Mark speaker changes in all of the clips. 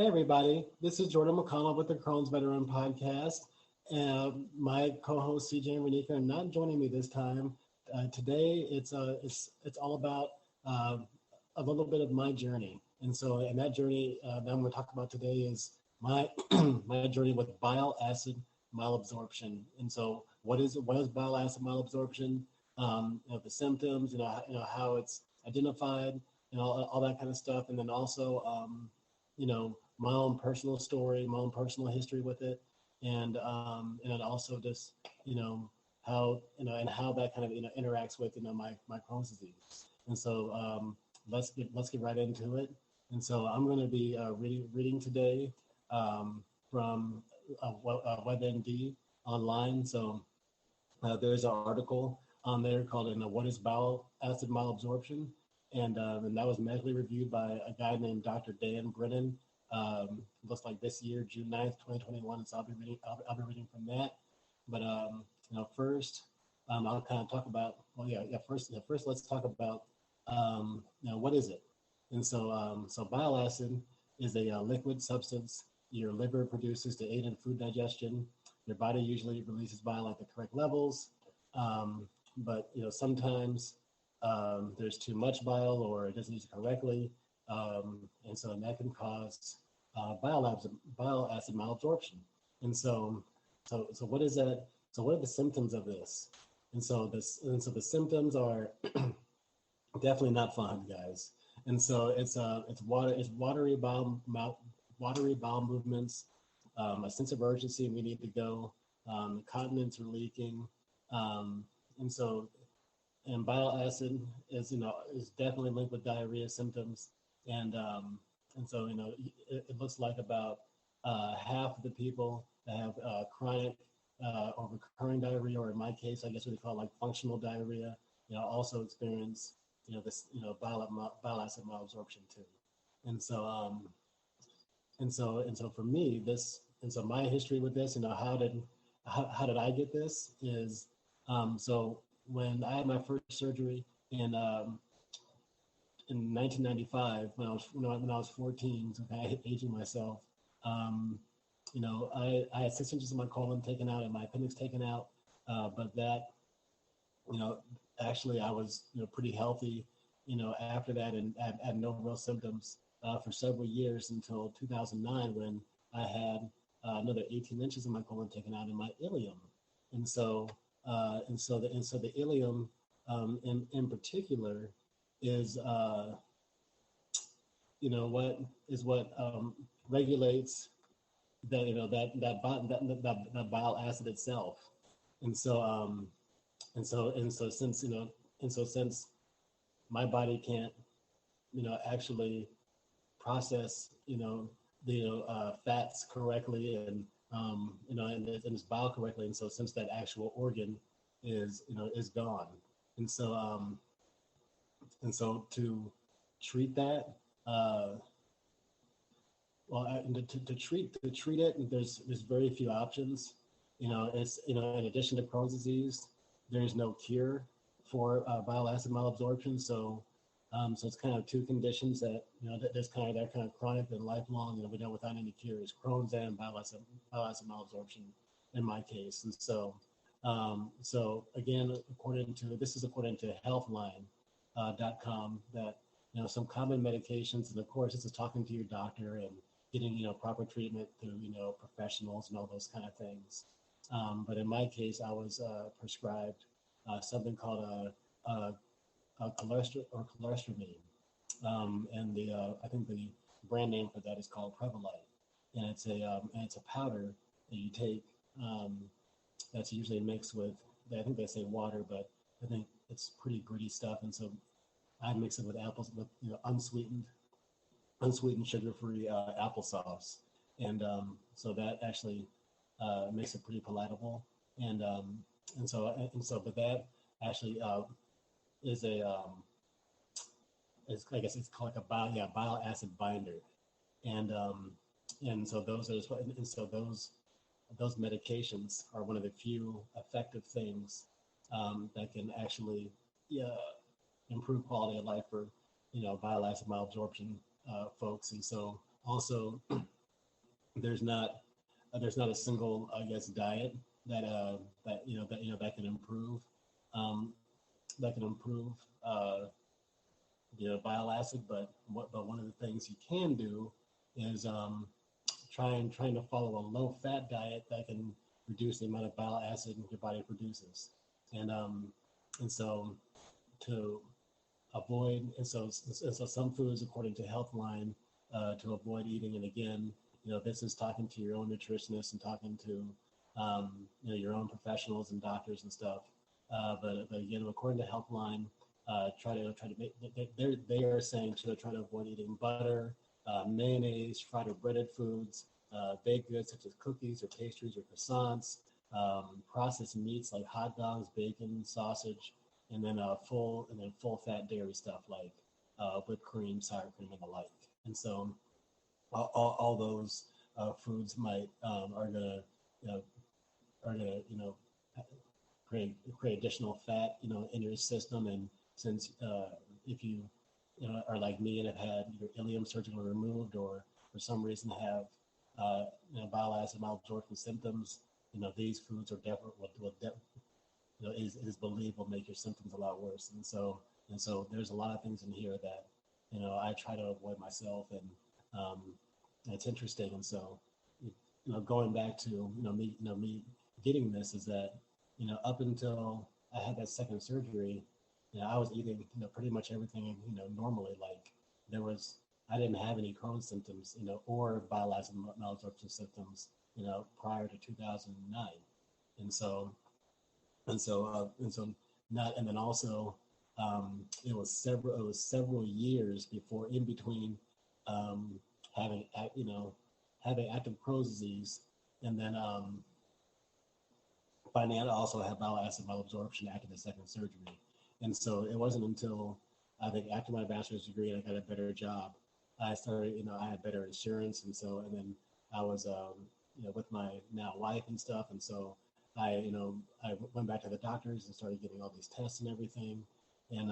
Speaker 1: Hey everybody, this is Jordan McConnell with the Crohn's Veteran Podcast. My co-host CJ and Renika are not joining me this time. Today, it's all about a little bit of my journey, and that journey that I'm going to talk about today is my my journey with bile acid malabsorption. And so, what is bile acid malabsorption? The symptoms, how it's identified, and all that kind of stuff, and then also my own personal story, my own personal history with it, and then also just how and how that kind of interacts with my Crohn's disease. And so let's get right into it. And so I'm going to be reading today from WebMD online. So there's an article on there called "What is Bile Acid Malabsorption?" And that was medically reviewed by a guy named Dr. Dan Brennan. Looks like this year, June 9th, 2021. So I'll be reading from that. But first, I'll kind of talk about. First let's talk about what is it? And so bile acid is a liquid substance your liver produces to aid in food digestion. Your body usually releases bile at the correct levels, but sometimes there's too much bile or it doesn't use it correctly, and that can cause bile acid malabsorption. And so what is that? So what are the symptoms of this? And so the symptoms are definitely not fun, guys. And so it's watery bowel movements, a sense of urgency, we need to go, continents are leaking, and bile acid is definitely linked with diarrhea symptoms, and so it looks like about half of the people that have chronic or recurring diarrhea, or in my case, I guess what they call like functional diarrhea, also experience this bile acid malabsorption too. And so for me, my history with this, how did I get this is, so when I had my first surgery in 1995, when I was 14, so kind of aging myself, I had 6 inches of my colon taken out and my appendix taken out, but that, actually I was pretty healthy, after that, and had no real symptoms for several years until 2009, when I had another 18 inches of my colon taken out in my ileum. And so the ileum, in particular, is what regulates that bile acid itself. Since my body can't actually process the fats correctly, and its bile correctly, and so since that actual organ is gone, and so to treat that, to treat it, there's very few options. In addition to Crohn's disease, there's no cure for bile acid malabsorption. So it's kind of two conditions that they're kind of chronic and lifelong. We know without any cures: Crohn's and bile acid malabsorption in my case. And so again, according to Healthline.com, that some common medications, and of course this is talking to your doctor and getting proper treatment through professionals and all those kind of things. But in my case, I was prescribed something called cholesterol, and I think the brand name for that is called Prevolite, and it's a powder that you take, that's usually mixed with, I think they say water, but I think it's pretty gritty stuff, and so I mix it with unsweetened sugar-free applesauce, and so that actually makes it pretty palatable, but that actually is I guess it's called like a bile acid binder, and so those medications are one of the few effective things that can actually improve quality of life for bile acid malabsorption folks. And so also, there's not a single, I guess, diet that can improve um, that can improve uh, bile acid. But one of the things you can do is trying to follow a low fat diet that can reduce the amount of bile acid your body produces, and and so to avoid and so some foods according to Healthline to avoid eating. And again, this is talking to your own nutritionist and talking to your own professionals and doctors and stuff. But again, according to Healthline, try to make they are saying to try to avoid eating butter, mayonnaise, fried or breaded foods, baked goods such as cookies or pastries or croissants, processed meats like hot dogs, bacon, sausage, and then full fat dairy stuff like whipped cream, sour cream, and the like. And so all those foods might are gonna create additional fat in your system. And since if you are like me and have had your ileum surgically removed, or for some reason have bile acid malabsorption symptoms, these foods are definitely is believed will make your symptoms a lot worse. And so there's a lot of things in here that I try to avoid myself. And um, it's interesting. And so going back to me getting this is that up until I had that second surgery, I was eating pretty much everything normally. Like there was I didn't have any Crohn's symptoms or bile acid malabsorption symptoms prior to 2009. And so and so not and then also it was several years before in between um, having having active Crohn's disease, and then finding out I also had bile acid malabsorption after the second surgery. And so it wasn't until I think after my bachelor's degree and I got a better job, I started, I had better insurance. And then I was, with my now wife and stuff. And so I went back to the doctors and started getting all these tests and everything. And,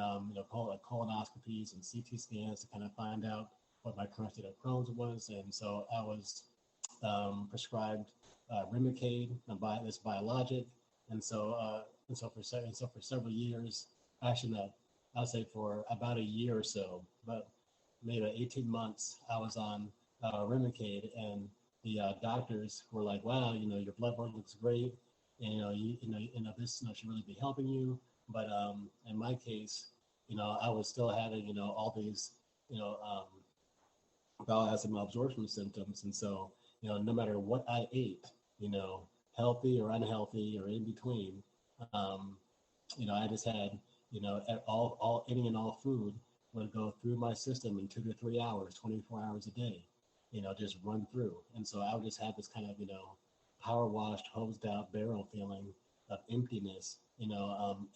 Speaker 1: colonoscopies and CT scans to kind of find out what my current state of Crohn's was. And so I was prescribed Remicade, this biologic. And so for several years, actually no, I'll say for about a year or so, but maybe 18 months, I was on Remicade. And the doctors were like, "Wow, your blood work looks great, and this should really be helping you." But in my case, I was still having all these you know um, bowel acid malabsorption symptoms. And so no matter what I ate, healthy or unhealthy or in between, um, I just had all any and all food would go through my system in 2 to 3 hours, 24 hours a day, just run through. And so I would just have this kind of power washed, hosed out barrel feeling of emptiness,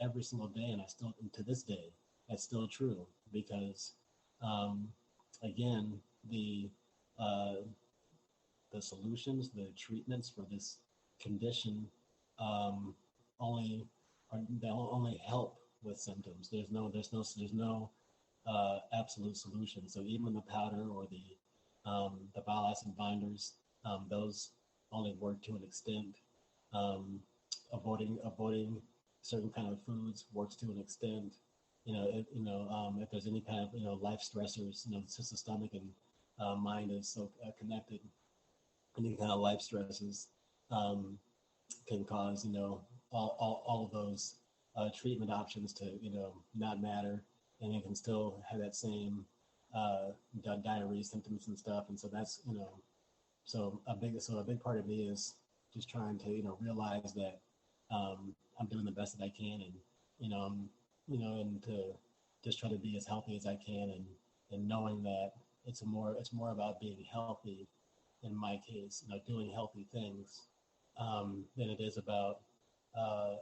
Speaker 1: every single day. And I still, to this day, that's still true because, um, again, the uh, the solutions, the treatments for this condition, um, only they'll only help with symptoms. There's no absolute solution. So even the powder or the bile acid binders, those only work to an extent. Um, avoiding certain kind of foods works to an extent. If there's any kind of life stressors, since the stomach and mind is so connected, any kind of life stresses um, can cause all of those treatment options to not matter, and you can still have that same diarrhea symptoms and stuff. And so that's so a big part of me is just trying to realize that I'm doing the best that I can. And and to just try to be as healthy as I can. And knowing that it's more about being healthy in my case, doing healthy things, than it is about uh,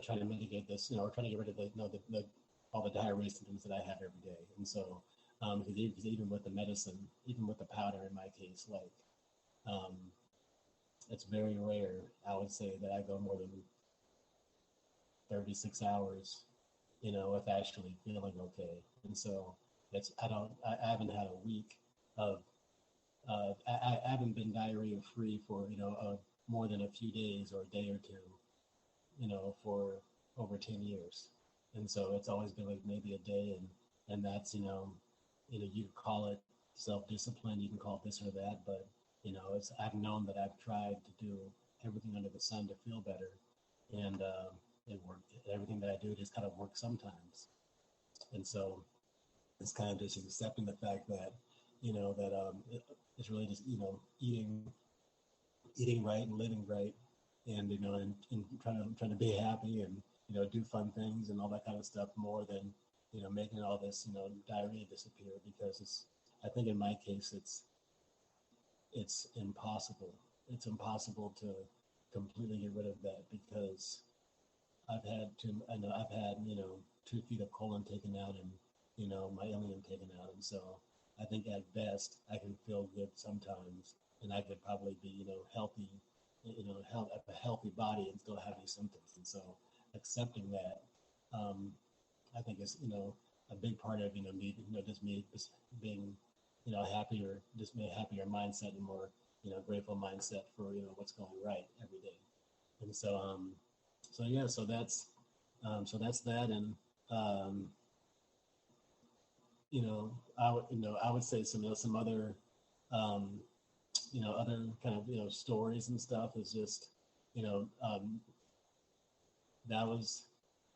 Speaker 1: trying to mitigate this, or trying to get rid of the all the diarrhea symptoms that I have every day. And so because even with the medicine, even with the powder in my case, like um, it's very rare, I would say, that I go more than 36 hours, with actually feeling okay. And so I haven't had a week of I haven't been diarrhea free for, more than a few days or a day or two, for over 10 years. And so it's always been like maybe a day. And that's, you can call it self-discipline, you can call it this or that, but, I've known that I've tried to do everything under the sun to feel better. And it worked. Everything that I do just kind of works sometimes. And so it's kind of just accepting the fact that, it's really just, eating right and living right, and and trying to be happy, and do fun things and all that kind of stuff, more than making all this diarrhea disappear, because it's, I think in my case, it's impossible. It's impossible to completely get rid of that, because I've had 2 feet of colon taken out, and my ileum taken out, and so I think at best I can feel good sometimes, and I could probably be healthy, have a healthy body and still have these symptoms, and so accepting that, um, I think is a big part of me, just me just being happier, just a happier mindset, and more grateful mindset for what's going right every day. And so yeah, so that's that. And um I would say some other um other kind of stories and stuff is just you know that was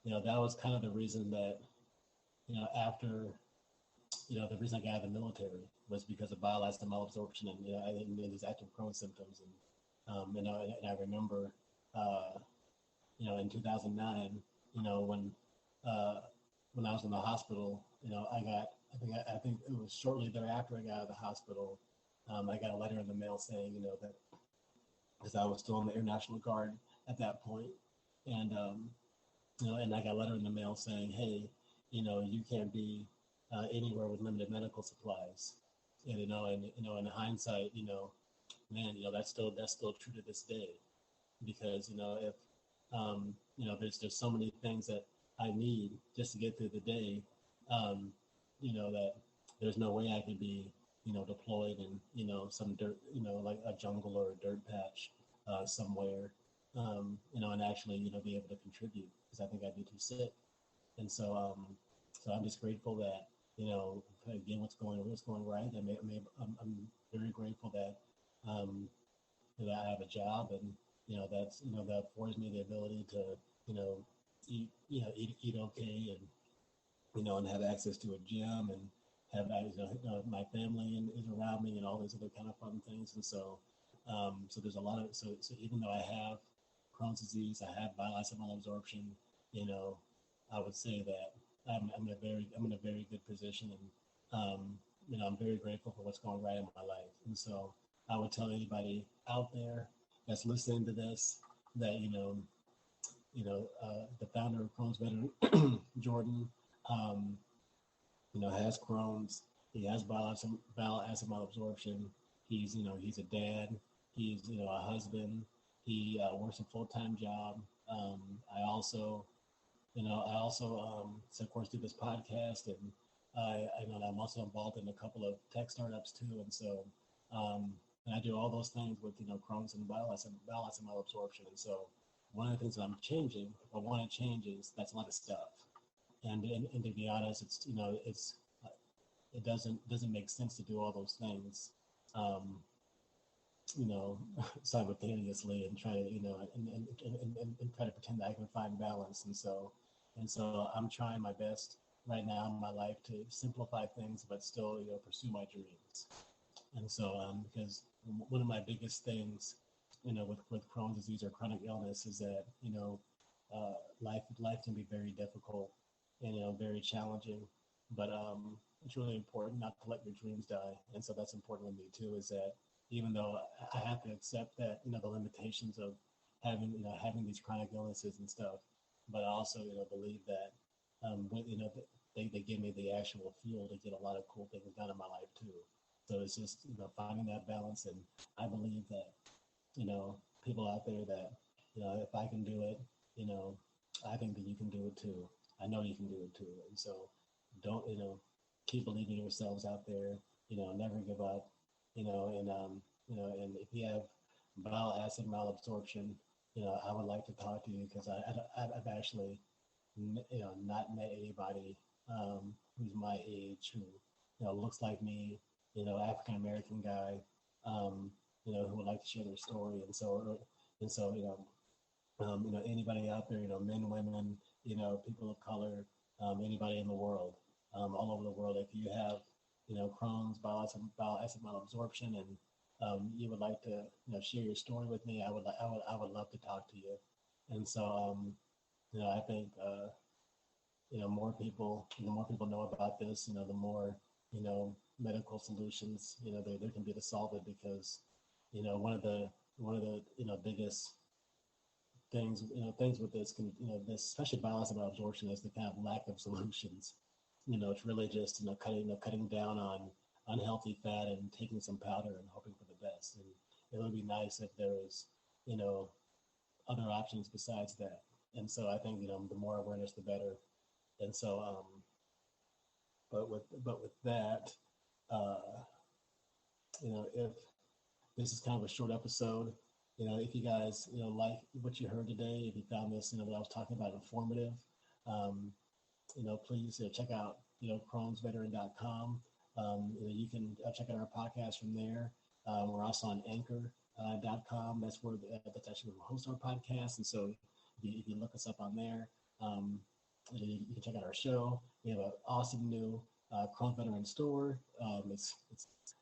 Speaker 1: that was kind of the reason that after the reason I got out of the military was because of bile acid malabsorption, and I didn't these active Crohn's symptoms. And and I remember in 2009, when uh, when I was in the hospital, I think it was shortly thereafter I got out of the hospital. I got a letter in the mail saying, that, because I was still in the Air National Guard at that point, and and I got a letter in the mail saying, hey, you can't be anywhere with limited medical supplies. And in hindsight, man, that's still true to this day, because if there's so many things that I need just to get through the day, um, that there's no way I could be deployed in some dirt, like a jungle or a dirt patch somewhere, and actually be able to contribute, because I think I'd be too sick. And so I'm just grateful that again, what's going right. I'm very grateful that um, that I have a job, and that affords me the ability to you know eat okay, and and have access to a gym, and have my family is around me, and all those other kind of fun things. And so so there's a lot of so even though I have Crohn's disease, I have bile acid malabsorption, you know, I would say that I'm in a very good position, and I'm very grateful for what's going right in my life. And so I would tell anybody out there that's listening to this that the founder of Crohn's Better, Jordan, um, has Crohn's. He has bile acid malabsorption. He's a dad. He's a husband. He works a full-time job. Um, I also so of course do this podcast, and I know that I'm also involved in a couple of tech startups too, and so and I do all those things with Crohn's and bile acid malabsorption. And so one of the things that I'm changing, if I want to change, is that's a lot of stuff. And to be honest, it doesn't make sense to do all those things, um, you know, simultaneously, and try to and try to pretend that I can find balance. And so I'm trying my best right now in my life to simplify things, but still pursue my dreams. And so because one of my biggest things with Crohn's disease or chronic illness is that life can be very difficult, and very challenging, but it's really important not to let your dreams die. And so that's important with me too, is that even though I have to accept that the limitations of having these chronic illnesses and stuff, but I also believe that they give me the actual fuel to get a lot of cool things done in my life too. So it's just finding that balance. And I believe that people out there that if I can do it, you know I think that you can do it too. I know you can do it too. And so don't keep believing in yourselves out there. Never give up. and if you have bile acid malabsorption, I would like to talk to you because I've actually, not met anybody who's my age who, looks like me, African American guy, who would like to share their story. And so anybody out there, men, women, people of color, anybody in the world, all over the world, if you have, Crohn's, bile acid malabsorption, and you would like to, share your story with me, I would love to talk to you. And so, I think, the more people know about this, the more, medical solutions, there can be to solve it because, one of the biggest things with this can, this, especially bile acid absorption, is the kind of lack of solutions. It's really just, cutting down on unhealthy fat and taking some powder and hoping for the best. And it would be nice if there was, you know, other options besides that. And so I think, the more awareness, the better. And so, but with that, uh, if this is kind of a short episode, if you guys, like what you heard today, if you found this, what I was talking about informative, um, please check out, crohnsveteran.com. You can check out our podcast from there. We're also on anchor.com. That's where that's actually where we host our podcast. And so if you look us up on there, you can check out our show. We have an awesome new Crohn's Veteran store. It's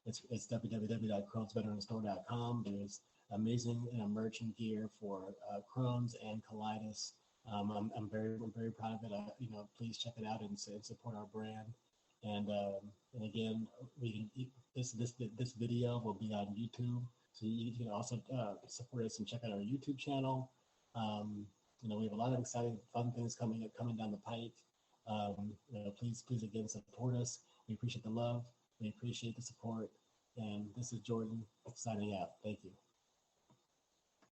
Speaker 1: www.crohnsveteranstore.com. There's amazing merchant gear for Crohn's and colitis. I'm very proud of it. Please check it out and support our brand. And again, this video will be on YouTube, so you can also support us and check out our YouTube channel. We have a lot of exciting, fun things coming down the pike. Please again support us. We appreciate the love. We appreciate the support. And this is Jordan signing out. Thank you.